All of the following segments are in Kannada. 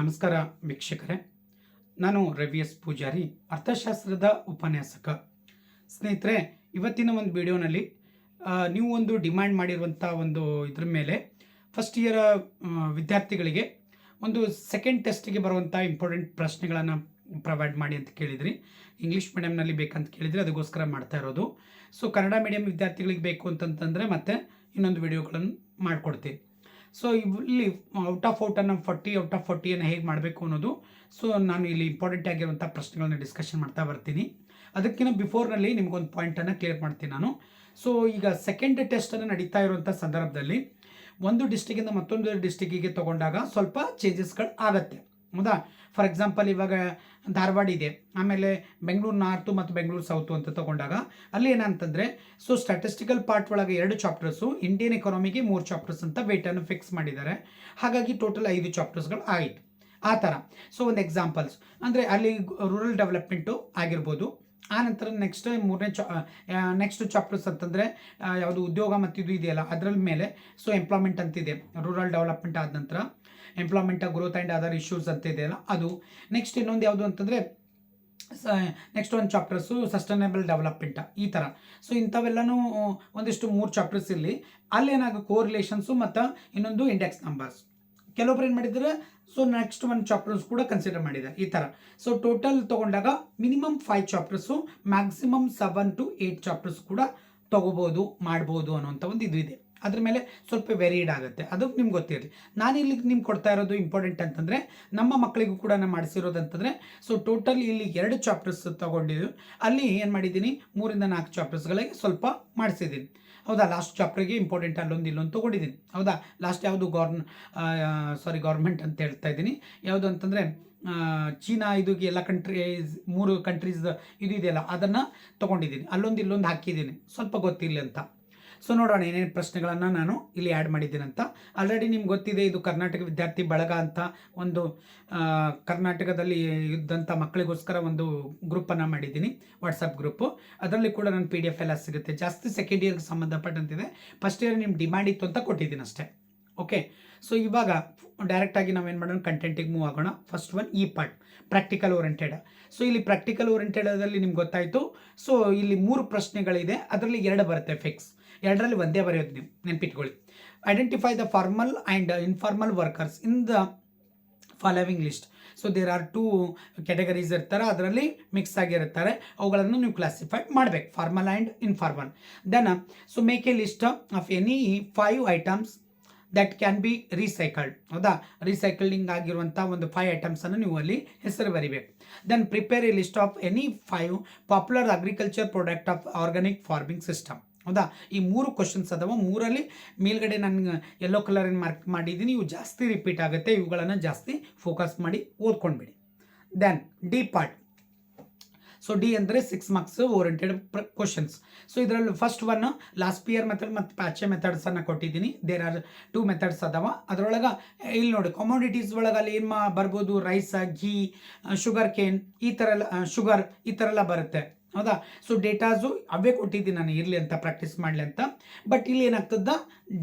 ನಮಸ್ಕಾರ ವೀಕ್ಷಕರೇ, ನಾನು ರವಿ ಎಸ್ ಪೂಜಾರಿ, ಅರ್ಥಶಾಸ್ತ್ರದ ಉಪನ್ಯಾಸಕ. ಸ್ನೇಹಿತರೆ, ಇವತ್ತಿನ ಒಂದು ವಿಡಿಯೋನಲ್ಲಿ ನೀವು ಒಂದು ಡಿಮ್ಯಾಂಡ್ ಮಾಡಿರುವಂಥ ಒಂದು ಇದ್ರ ಮೇಲೆ ಫಸ್ಟ್ ಇಯರ್ ವಿದ್ಯಾರ್ಥಿಗಳಿಗೆ ಒಂದು ಸೆಕೆಂಡ್ ಟೆಸ್ಟಿಗೆ ಬರುವಂಥ ಇಂಪಾರ್ಟೆಂಟ್ ಪ್ರಶ್ನೆಗಳನ್ನು ಪ್ರೊವೈಡ್ ಮಾಡಿ ಅಂತ ಕೇಳಿದ್ರಿ. ಇಂಗ್ಲೀಷ್ ಮೀಡಿಯಮ್ನಲ್ಲಿ ಬೇಕಂತ ಕೇಳಿದರೆ ಅದಕ್ಕೋಸ್ಕರ ಮಾಡ್ತಾ ಇರೋದು. ಸೊ ಕನ್ನಡ ಮೀಡಿಯಂ ವಿದ್ಯಾರ್ಥಿಗಳಿಗೆ ಬೇಕು ಅಂತಂತಂದರೆ ಮತ್ತೆ ಇನ್ನೊಂದು ವಿಡಿಯೋಗಳನ್ನು ಮಾಡಿಕೊಡ್ತೀನಿ. ಸೊ ಇಲ್ಲಿ ಔಟ್ ಆಫ್ 40 ಔಟ್ ಆಫ್ 40 ಹೇಗೆ ಮಾಡಬೇಕು ಅನ್ನೋದು, ಸೊ ನಾನು ಇಲ್ಲಿ ಇಂಪಾರ್ಟೆಂಟ್ ಆಗಿರುವಂಥ ಪ್ರಶ್ನೆಗಳನ್ನ ಡಿಸ್ಕಷನ್ ಮಾಡ್ತಾ ಬರ್ತೀನಿ. ಅದಕ್ಕಿಂತ ಬಿಫೋರ್ನಲ್ಲಿ ನಿಮಗೊಂದು ಪಾಯಿಂಟನ್ನು ಕ್ಲಿಯರ್ ಮಾಡ್ತೀನಿ ನಾನು. ಸೊ ಈಗ ಸೆಕೆಂಡ್ ಟೆಸ್ಟನ್ನು ನಡೀತಾ ಇರುವಂಥ ಸಂದರ್ಭದಲ್ಲಿ ಒಂದು ಡಿಸ್ಟಿಕ್ಕಿಂದ ಮತ್ತೊಂದು ಡಿಸ್ಟಿಕ್ಕಿಗೆ ತೊಗೊಂಡಾಗ ಸ್ವಲ್ಪ ಚೇಂಜಸ್ಗಳು ಆಗುತ್ತೆ. ಹೌದಾ? ಫಾರ್ ಎಕ್ಸಾಂಪಲ್, ಇವಾಗ ಧಾರವಾಡ ಇದೆ, ಆಮೇಲೆ ಬೆಂಗಳೂರು ನಾರ್ತು ಮತ್ತು ಬೆಂಗಳೂರು ಸೌತು ಅಂತ ತೊಗೊಂಡಾಗ ಅಲ್ಲಿ ಏನಂತಂದರೆ, ಸೊ ಸ್ಟ್ಯಾಟಿಸ್ಟಿಕಲ್ ಪಾರ್ಟ್ ಒಳಗೆ 2 ಚಾಪ್ಟರ್ಸು, ಇಂಡಿಯನ್ ಎಕಾನಮಿಗೆ 3 ಚಾಪ್ಟರ್ಸ್ ಅಂತ ವೇಟನ್ನು ಫಿಕ್ಸ್ ಮಾಡಿದ್ದಾರೆ. ಹಾಗಾಗಿ ಟೋಟಲ್ 5 ಚಾಪ್ಟರ್ಸ್ಗಳು ಆಯಿತು. ಆ ಥರ. ಸೊ ಒಂದು ಎಕ್ಸಾಂಪಲ್ಸ್ ಅಂದರೆ ಅಲ್ಲಿ ರೂರಲ್ ಡೆವಲಪ್ಮೆಂಟು ಆಗಿರ್ಬೋದು. ಆನಂತರ ನೆಕ್ಸ್ಟ್ ಚಾಪ್ಟರ್ಸ್ ಅಂತಂದರೆ ಯಾವುದು ಉದ್ಯೋಗ ಮತ್ತು ಇದು ಇದೆಯಲ್ಲ ಅದರ ಮೇಲೆ. ಸೊ ಎಂಪ್ಲಾಯ್ಮೆಂಟ್ ಅಂತಿದೆ, ರೂರಲ್ ಡೆವಲಪ್ಮೆಂಟ್ ಆದ ನಂತರ employment, growth and other issues ಅಂತ ಇದೆಯಲ್ಲ ಅದು. ನೆಕ್ಸ್ಟ್ ಇನ್ನೊಂದು ಯಾವುದು ಅಂತಂದರೆ ನೆಕ್ಸ್ಟ್ ಒಂದು ಚಾಪ್ಟರ್ಸು ಸಸ್ಟೈನಬಲ್ ಡೆವಲಪ್ಮೆಂಟ್, ಈ ಥರ. ಸೊ ಇಂಥವೆಲ್ಲನೂ ಒಂದಿಷ್ಟು 3 ಚಾಪ್ಟರ್ಸ್ ಇಲ್ಲಿ. ಅಲ್ಲೇನಾಗ ಕೋರಿಲೇಷನ್ಸು ಮತ್ತು ಇನ್ನೊಂದು ಇಂಡೆಕ್ಸ್ ನಂಬರ್ಸ್. ಕೆಲವೊಬ್ರು ಏನು ಮಾಡಿದ್ದಾರೆ, ಸೊ ನೆಕ್ಸ್ಟ್ 1 ಚಾಪ್ಟರ್ಸ್ ಕೂಡ ಕನ್ಸಿಡರ್ ಮಾಡಿದ್ದಾರೆ, ಈ ಥರ. ಸೊ ಟೋಟಲ್ ತೊಗೊಂಡಾಗ minimum 5 chapters, maximum 7 to 8 chapters ಕೂಡ ತೊಗೋಬೋದು, ಮಾಡ್ಬೋದು ಅನ್ನೋಂಥ ಒಂದು ಇದು ಇದೆ. ಅದ್ರ ಮೇಲೆ ಸ್ವಲ್ಪ ವೆರಿಡ್ ಆಗುತ್ತೆ, ಅದು ನಿಮ್ಗೆ ಗೊತ್ತಿರಲಿ. ನಾನು ಇಲ್ಲಿ ನಿಮ್ಗೆ ಕೊಡ್ತಾ ಇರೋದು ಇಂಪಾರ್ಟೆಂಟ್ ಅಂತಂದರೆ, ನಮ್ಮ ಮಕ್ಕಳಿಗೂ ಕೂಡ ನಾನು ಮಾಡಿಸಿರೋದು ಅಂತಂದರೆ, ಸೊ ಟೋಟಲ್ ಇಲ್ಲಿ 2 ಚಾಪ್ಟರ್ಸ್ ತೊಗೊಂಡಿದ್ದು, ಅಲ್ಲಿ ಏನು ಮಾಡಿದ್ದೀನಿ 3 ಇಂದ 4 ಚಾಪ್ಟರ್ಸ್ಗಳಿಗೆ ಸ್ವಲ್ಪ ಮಾಡಿಸಿದ್ದೀನಿ. ಹೌದಾ? ಲಾಸ್ಟ್ ಚಾಪ್ಟರ್ಗೆ ಇಂಪಾರ್ಟೆಂಟ್ ಅಲ್ಲೊಂದು ಇಲ್ಲೊಂದು ತೊಗೊಂಡಿದ್ದೀನಿ. ಹೌದಾ? ಲಾಸ್ಟ್ ಯಾವುದು ಗೌರ್ಮೆಂಟ್ ಅಂತ ಹೇಳ್ತಾ ಇದ್ದೀನಿ. ಯಾವುದು ಅಂತಂದರೆ ಚೀನಾ, ಇದು ಎಲ್ಲ 3 ಕಂಟ್ರೀಸ್ ಇದು ಇದೆಯಲ್ಲ ಅದನ್ನು ತೊಗೊಂಡಿದ್ದೀನಿ. ಅಲ್ಲೊಂದು ಇಲ್ಲೊಂದು ಹಾಕಿದ್ದೀನಿ, ಸ್ವಲ್ಪ ಗೊತ್ತಿರಲಿ ಅಂತ. ಸೊ ನೋಡೋಣ ಏನೇನು ಪ್ರಶ್ನೆಗಳನ್ನು ನಾನು ಇಲ್ಲಿ ಆ್ಯಡ್ ಮಾಡಿದ್ದೀನಿ ಅಂತ. ಆಲ್ರೆಡಿ ನಿಮ್ಗೆ ಗೊತ್ತಿದೆ, ಇದು ಕರ್ನಾಟಕ ವಿದ್ಯಾರ್ಥಿ ಬಳಗ ಅಂತ ಒಂದು ಕರ್ನಾಟಕದಲ್ಲಿ ಇದ್ದಂಥ ಮಕ್ಕಳಿಗೋಸ್ಕರ ಒಂದು ಗ್ರೂಪನ್ನು ಮಾಡಿದ್ದೀನಿ, ವಾಟ್ಸಪ್ ಗ್ರೂಪು. ಅದರಲ್ಲಿ ಕೂಡ ನನ್ನ PDF ಎಲ್ಲ ಸಿಗುತ್ತೆ. ಜಾಸ್ತಿ ಸೆಕೆಂಡ್ ಇಯರ್ಗೆ ಸಂಬಂಧಪಟ್ಟಂತಿದೆ. ಫಸ್ಟ್ ಇಯರ್ ನಿಮ್ಮ ಡಿಮ್ಯಾಂಡ್ ಇತ್ತು ಅಂತ ಕೊಟ್ಟಿದ್ದೀನಿ ಅಷ್ಟೇ. ಓಕೆ. ಸೊ ಇವಾಗ ಡೈರೆಕ್ಟಾಗಿ ನಾವೇನು ಮಾಡೋಣ, ಕಂಟೆಂಟಿಗೆ ಮೂವ್ ಆಗೋಣ. ಫಸ್ಟ್ ಒನ್ ಈ ಪಾರ್ಟ್, ಪ್ರಾಕ್ಟಿಕಲ್ ಓರಿಯೆಂಟೆಡ್. ಸೊ ಇಲ್ಲಿ ಪ್ರಾಕ್ಟಿಕಲ್ ಓರಿಯೆಂಟೆಡಲ್ಲಿ ನಿಮ್ಗೆ ಗೊತ್ತಾಯಿತು. ಸೊ ಇಲ್ಲಿ 3 ಪ್ರಶ್ನೆಗಳಿದೆ, ಅದರಲ್ಲಿ 2 ಬರುತ್ತೆ ಫಿಕ್ಸ್. 2ರಲ್ಲಿ ಒಂದೇ ಬರೆಯೋದು, ನೀವು ನೆನ್ಪಿಟ್ಕೊಳ್ಳಿ. Identify the formal and informal workers in the following list. So there are 2 categories ಇರ್ತಾರೆ, ಅದರಲ್ಲಿ ಮಿಕ್ಸ್ ಆಗಿರ್ತಾರೆ. ಅವುಗಳನ್ನು ನೀವು ಕ್ಲಾಸಿಫೈ ಮಾಡಬೇಕು, formal and informal. Then so make a list of any 5 items that can be recycled. ಹೌದಾ? ರೀಸೈಕಲಿಂಗ್ ಆಗಿರುವಂಥ ಒಂದು 5 ಐಟಮ್ಸನ್ನು ನೀವು ಅಲ್ಲಿ ಹೆಸರು ಬರಿಬೇಕು. Then prepare a list of any 5 popular agriculture product of organic farming system. ಹೌದಾ? ಈ 3 ಕ್ವಶನ್ಸ್ ಅದಾವ. 3ರಲ್ಲಿ ಮೇಲ್ಗಡೆ ನಾನು ಯೆಲ್ಲೋ ಕಲರ್ ಮಾರ್ಕ್ ಮಾಡಿದ್ದೀನಿ, ಇವು ಜಾಸ್ತಿ ರಿಪೀಟ್ ಆಗುತ್ತೆ, ಇವುಗಳನ್ನು ಜಾಸ್ತಿ ಫೋಕಸ್ ಮಾಡಿ ಓದ್ಕೊಂಡ್ಬಿಡಿ. Then D part. So D ಅಂದರೆ 6 ಮಾರ್ಕ್ಸ್ ಓರಿಯೆಂಟೆಡ್ ಕ್ವಶನ್ಸ್. ಸೊ ಇದರಲ್ಲಿ first one last year method ಮತ್ತು ಪ್ಯಾಚೆ ಮೆಥಡ್ಸನ್ನು ಕೊಟ್ಟಿದ್ದೀನಿ. ದೇರ್ ಆರ್ 2 ಮೆಥಡ್ಸ್ ಅದಾವ. ಅದರೊಳಗೆ ಇಲ್ಲಿ ನೋಡಿ, ಕಮೋಡಿಟೀಸ್ ಒಳಗೆ ಅಲ್ಲಿ ಏನು ಬರ್ಬೋದು, ರೈಸ್, ಘೀ, ಶುಗರ್ ಕೇನ್, ಈ ಥರ ಎಲ್ಲ, ಶುಗರ್, ಈ ಥರ ಎಲ್ಲ ಬರುತ್ತೆ. ಹೌದಾ? ಸೊ ಡೇಟಾಸು ಅವೇ ಕೊಟ್ಟಿದ್ದೀನಿ ನಾನು, ಇರಲಿ ಅಂತ, ಪ್ರಾಕ್ಟೀಸ್ ಮಾಡಲಿ ಅಂತ. ಬಟ್ ಇಲ್ಲಿ ಏನಾಗ್ತದ,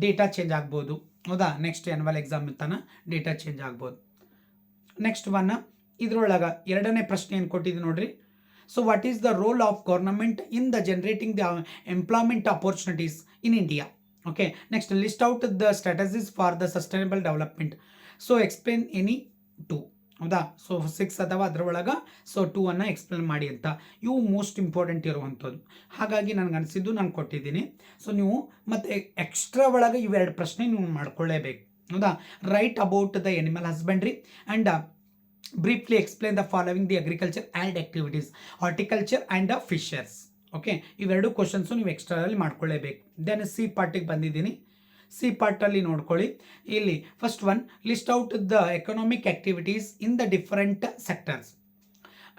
ಡೇಟಾ ಚೇಂಜ್ ಆಗ್ಬೋದು. ಹೌದಾ? ನೆಕ್ಸ್ಟ್ ಆ್ಯನ್ಯುವಲ್ ಎಕ್ಸಾಮ್ ತನ ಡೇಟಾ ಚೇಂಜ್ ಆಗ್ಬೋದು. ನೆಕ್ಸ್ಟ್ ಒನ್ ಇದರೊಳಗೆ 2ನೇ ಪ್ರಶ್ನೆ ಏನು ಕೊಟ್ಟಿದ್ದೀನಿ ನೋಡ್ರಿ. So what is the role of government in the generating the employment opportunities in India? Okay. Next list out the strategies for the sustainable development. So explain any 2. ಹೌದಾ? ಸೊ 6 ಅದಾವ, ಅದರೊಳಗೆ ಸೊ 2 ಅನ್ನು ಎಕ್ಸ್ಪ್ಲೇನ್ ಮಾಡಿ ಅಂತ. ಇವು ಮೋಸ್ಟ್ ಇಂಪಾರ್ಟೆಂಟ್ ಇರುವಂಥದ್ದು. ಹಾಗಾಗಿ ನನಗೆ ಅನಿಸಿದ್ದು ನಾನು ಕೊಟ್ಟಿದ್ದೀನಿ. ಸೊ ನೀವು ಮತ್ತೆ ಎಕ್ಸ್ಟ್ರಾ ಒಳಗೆ ಇವೆರಡು ಪ್ರಶ್ನೆ ನೀವು ಮಾಡ್ಕೊಳ್ಳೇಬೇಕು. ಹೌದಾ? Write about the animal husbandry and briefly explain the following the agriculture and activities, horticulture and Fisher's. Okay. ಇವೆರಡು ಕ್ವಶನ್ಸು ನೀವು ಎಕ್ಸ್ಟ್ರಾದಲ್ಲಿ ಮಾಡ್ಕೊಳ್ಳೇಬೇಕು. ದೆನ್ ಸಿ ಪಾರ್ಟಿಗೆ ಬಂದಿದ್ದೀನಿ. ಸಿ ಪಾರ್ಟಲ್ಲಿ ನೋಡ್ಕೊಳ್ಳಿ. ಇಲ್ಲಿ first one, list out the economic activities in the different sectors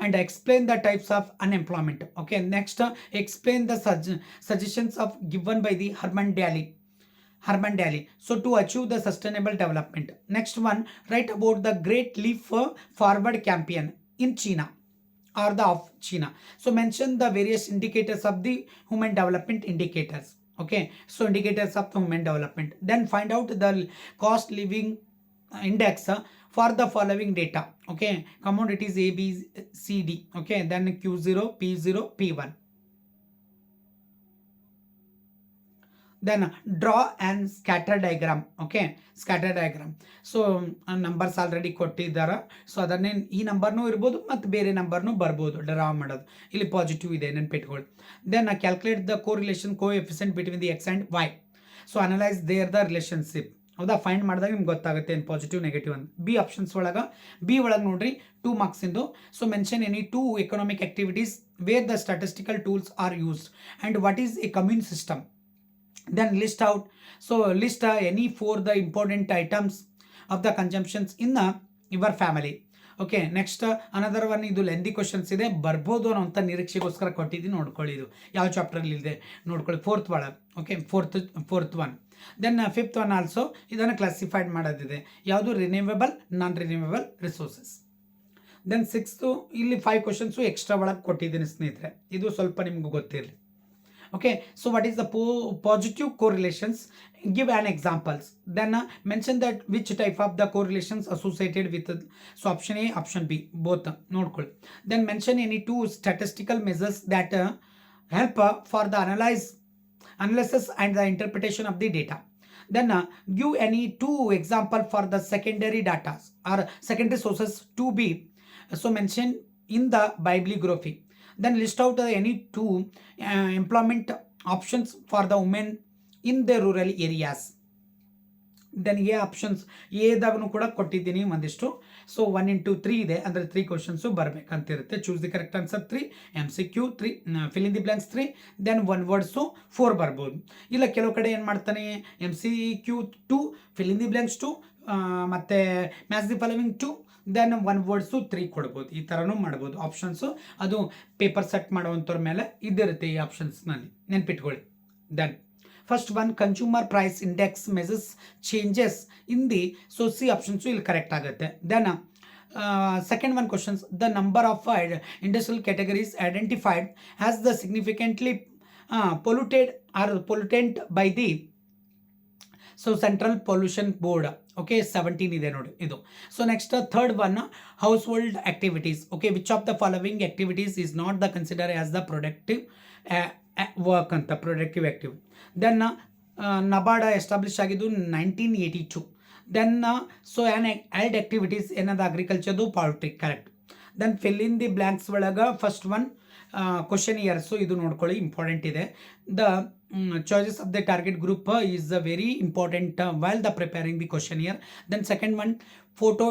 and explain the types of unemployment. Okay. Next, explain the suggestions of given by the Herman Daly. So to achieve the sustainable development. Next one, write about the Great Leap Forward campaign in China or the of China. So mention the various indicators of the human development indicators. Okay. So indicators of the human development. Then find out the cost living index for the following data. Okay, commodities A, B, C, D. Okay, then Q0, P0, P1. Then draw and scatter diagram. Okay, scatter diagram. So numbers already ಕೊಟ್ಟಿದ್ದಾರೆ. ಸೊ ಅದನ್ನೇ ಈ ನಂಬರ್ನೂ ಇರ್ಬೋದು ಮತ್ತು ಬೇರೆ ನಂಬರ್ನೂ ಬರ್ಬೋದು ಡ್ರಾ ಮಾಡೋದು. ಇಲ್ಲಿ ಪಾಸಿಟಿವ್ ಇದೆ ನೆನ್ಪಿಟ್ಕೊಳ್ಳಿ. Then calculate the correlation coefficient between the X and Y. So analyse their the relationship. ಹೌದಾ, ಫೈಂಡ್ ಮಾಡಿದಾಗ ನಿಮ್ಗೆ ಗೊತ್ತಾಗುತ್ತೆ ಏನು ಪಾಸಿಟಿವ್ ನೆಗೆಟಿವ್ ಅಂತ. ಬಿ ಆಪ್ಷನ್ಸ್ ಒಳಗೆ ನೋಡ್ರಿ 2 marks ಇಂದು. So mention any 2 economic activities where the statistical tools are used and what is a commune system. Then list out. So list any 4 the important items of the consumptions in your family. Okay, next another one. ಇದು ಲೆಂದಿ ಕ್ವಶನ್ಸ್ ಇದೆ, ಬರ್ಬೋದು ಅನ್ನೋ ಅಂತ ನಿರೀಕ್ಷೆಗೋಸ್ಕರ ಕೊಟ್ಟಿದ್ದೀನಿ. ನೋಡ್ಕೊಳ್ಳಿ, ಇದು ಯಾವ ಚಾಪ್ಟರ್ಲಿ ಇದೆ ನೋಡ್ಕೊಳ್ಳಿ. 4th ಒಳಗೆ. Okay, fourth one. Then 5th one also ಇದನ್ನು ಕ್ಲಾಸಿಫೈಡ್ ಮಾಡೋದಿದೆ. ಯಾವುದು renewable, non renewable resources. Then 6th ಇಲ್ಲಿ 5 ಕ್ವಶನ್ಸು ಎಕ್ಸ್ಟ್ರಾ ಒಳಗೆ ಕೊಟ್ಟಿದ್ದೀನಿ ಸ್ನೇಹಿತರೆ. ಇದು ಸ್ವಲ್ಪ ನಿಮ್ಗೆ ಗೊತ್ತಿರಲಿ. Okay, so what is the positive correlations? Give an examples. Then mention that which type of the correlations associated with so option A, option B, both. Nodekoli. Then mention any 2 statistical measures that help for the analysis and the interpretation of the data. Then give any 2 example for the secondary data or secondary sources to be so mention in the bibliography. Then list out any 2 employment options for the women in the rural areas. Then A options ಎದಾಗೂ ಕೂಡ ಕೊಟ್ಟಿದ್ದೀನಿ ಒಂದಿಷ್ಟು. ಸೊ 1 into 3 ಇದೆ, ಅಂದರೆ 3 ಕ್ವಶನ್ಸು ಬರಬೇಕಂತಿರುತ್ತೆ. Choose the correct answer 3, MCQ 3, fill in the blanks 3, then 1 words 4 ಬರ್ಬೋದು. ಇಲ್ಲ ಕೆಲವು ಕಡೆ ಏನು ಮಾಡ್ತಾನೆ, MCQ 2, fill in the blanks 2, ಮತ್ತು match the following 2, then 1 words 3 ಕೊಡ್ಬೋದು. ಈ ಥರನೂ ಮಾಡ್ಬೋದು ಆಪ್ಷನ್ಸು. ಅದು ಪೇಪರ್ ಸೆಟ್ ಮಾಡುವಂಥವ್ರ ಮೇಲೆ ಇದಿರುತ್ತೆ ಈ ಆಪ್ಷನ್ಸ್ನಲ್ಲಿ, ನೆನ್ಪಿಟ್ಕೊಳ್ಳಿ. Then first one consumer price index measures changes in the. So C options ಇಲ್ಲಿ ಕರೆಕ್ಟ್ ಆಗುತ್ತೆ. Then second one questions, the number of industrial categories identified has the significantly polluted or pollutant by the so central pollution board. Okay, 17 ಇದೆ ನೋಡಿ ಇದು. So next third one, household activities. Okay, which of the following activities is not the consider as the productive work ಅಂತ, productive active. Then NABARD establish ಆಗಿದ್ದು 1982. ದೆನ್ ಸೊ ಆ್ಯಡ್ ಆಕ್ಟಿವಿಟೀಸ್ ಏನದ ಅಗ್ರಿಕಲ್ಚರ್ದು poultry, correct. Then fill in the blanks ಒಳಗೆ ಫಸ್ಟ್ ಒನ್ ಕ್ವಶನ್ ಇಯರ್ಸು, ಇದು ನೋಡ್ಕೊಳ್ಳಿ, ಇಂಪಾರ್ಟೆಂಟ್ ಇದೆ. The choices of the target group is very important while the preparing the questionnaire. Then second one photo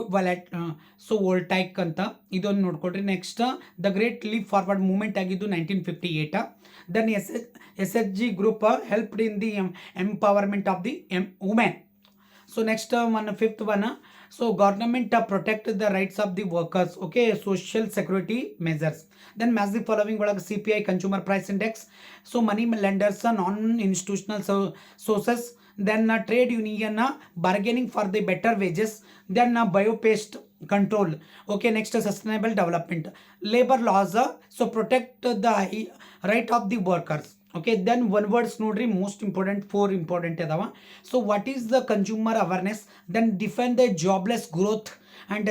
so voltaic ಅಂತ ಇದೊಂದು ನೋಡ್ಕೊಳ್ರಿ. Next the great leap forward movement ಆಗಿದ್ದು 1958. Then SHG group helped in the empowerment of the women. So next one fifth one, so government protect the rights of the workers. Okay, social security measures. Then match the following ಒಳಗೆ CPI consumer price index. So money lenders non institutional sources. Then trade union bargaining for the better wages. Then biopest control. Okay, next sustainable development. Labour laws, so protect the right of the workers. Okay, then 1 words ನೋಡ್ರಿ, ಮೋಸ್ಟ್ ಇಂಪಾರ್ಟೆಂಟ್ 4 ಇಂಪಾರ್ಟೆಂಟ್ ಇದಾವ. So what is the consumer awareness. Then define the jobless growth and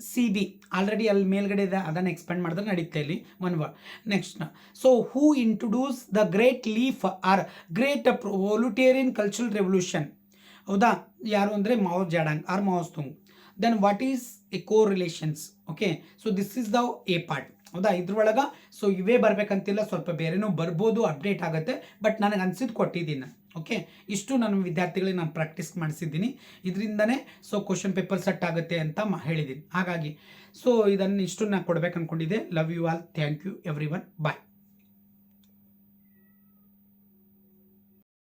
CB already ಅಲ್ಲಿ ಮೇಲ್ಗಡೆ ಇದೆ, ಅದನ್ನು ಎಕ್ಸ್ಪ್ಯಾಂಡ್ ಮಾಡಿದ್ರೆ ನಡೀತಾ ಇಲ್ಲಿ 1 word. Next, so who introduce the great leaf or great proletarian cultural revolution. ಹೌದಾ, ಯಾರು ಅಂದರೆ Mao Zedong or Mao Tung. Then what is a co relations. Okay, so this is the A part. ಹೌದಾ, ಇದ್ರೊಳಗೆ ಸೊ ಇವೇ ಬರಬೇಕಂತಿಲ್ಲ, ಸ್ವಲ್ಪ ಬೇರೆನೂ ಬರ್ಬೋದು, ಅಪ್ಡೇಟ್ ಆಗುತ್ತೆ. ಬಟ್ ನನಗೆ ಅನ್ಸಿದ್ದು ಕೊಟ್ಟಿದ್ದೀನಿ ನಾನು. ಓಕೆ, ಇಷ್ಟು ನನ್ನ ವಿದ್ಯಾರ್ಥಿಗಳಿಗೆ ನಾನು ಪ್ರಾಕ್ಟೀಸ್ ಮಾಡಿಸಿದ್ದೀನಿ. ಇದರಿಂದನೇ ಸೊ ಕ್ವಶನ್ ಪೇಪರ್ ಸೆಟ್ ಆಗುತ್ತೆ ಅಂತ ಹೇಳಿದ್ದೀನಿ. ಹಾಗಾಗಿ ಸೊ ಇದನ್ನು ಇಷ್ಟು ನಾನು ಕೊಡ್ಬೇಕು ಅಂದ್ಕೊಂಡಿದ್ದೆ. Love you all, thank you everyone, bye.